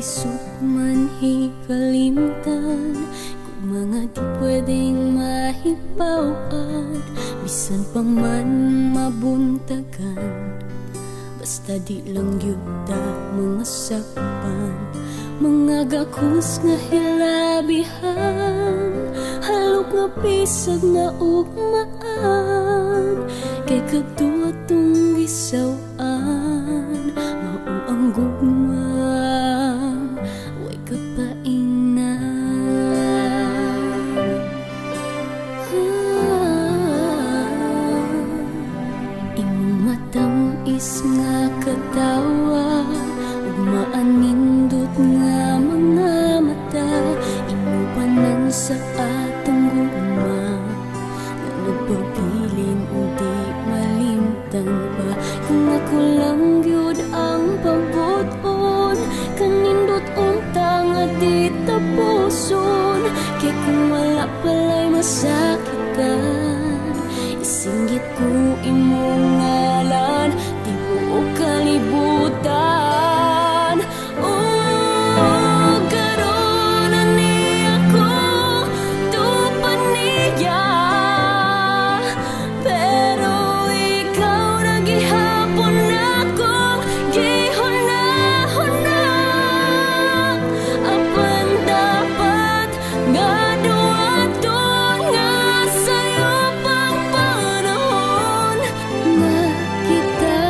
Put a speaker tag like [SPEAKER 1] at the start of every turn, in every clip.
[SPEAKER 1] isip man hikalimtan, kung mga di pwedeng mahibawan, bisan pa man mabuntagan. Basta di lang yuta mga sakpan, mga gakus nga hilabihan, halok nga pisag na ugmaan, kay kadua tong gisawan, mao ang gugmang way kapainan. Imong matamis nga katawa, ug maanindot nga mga mata, inubanan sa atong gugma, nga nagpabilin o di malimtan pa. Kung ako lang gyud ang pabuton, kanindot unta nga di tapuson, kay kung wala pala'y masakitan, isinggit ko imong ngalan, di buo kalibutan. Oh, karon na niya ko tupad niya, pero ikaw na gihapon akong gihuna-huna. Apan dapat nga duwaton nga sa'yo pang panahon, nga kita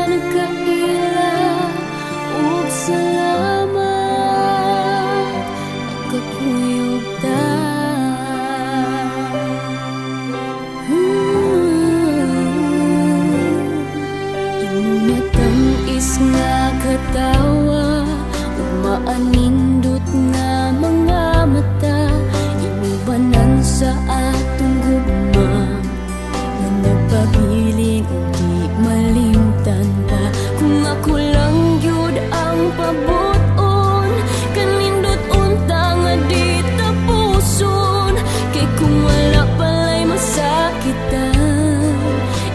[SPEAKER 1] nagkaila ug salamat kakuyog ta. Imong matamis nga katawa, ug maanindot nga mga mata, inubanan sa atong gugma, nga nagpabilin o di malimtan pa. Kung ako lang gyud ang pabuton, kanindot unta nga di tapuson, kay kung wala pala'y masakitan,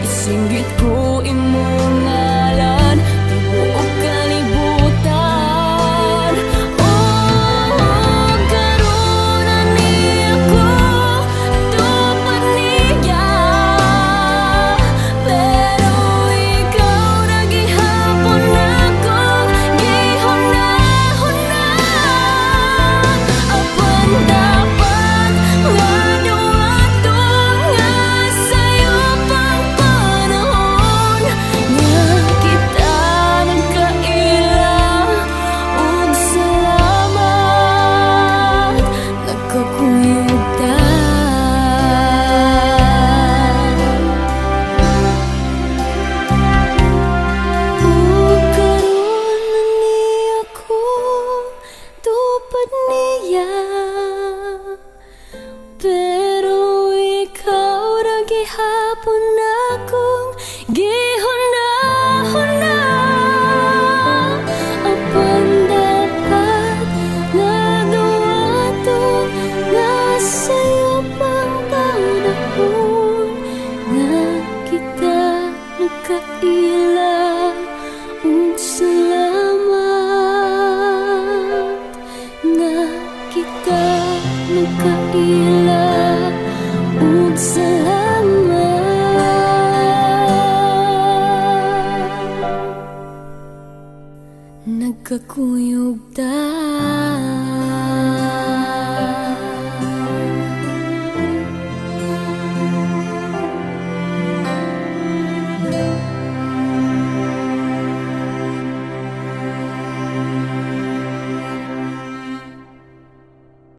[SPEAKER 1] isinggit ko imong ngalan, di buo kalibutan. Oh, karon na niya ko tupad niya, pero ikaw na gihapon akong gihuna-huna. Apan dapat nga duwaton nga sa'yo pang panahon, nga kita nagkaila ug salamat nagkakuyog ta. Oh, karon na niya ko tupad niya, pero ikaw ra gihapon akong gihuna-huna. Apan dapat nga duwaton nga sa'yo pang panahon, nga kita nagkaila ug salamat, nga kita nagkaila ug salamat nagkakuyog ta.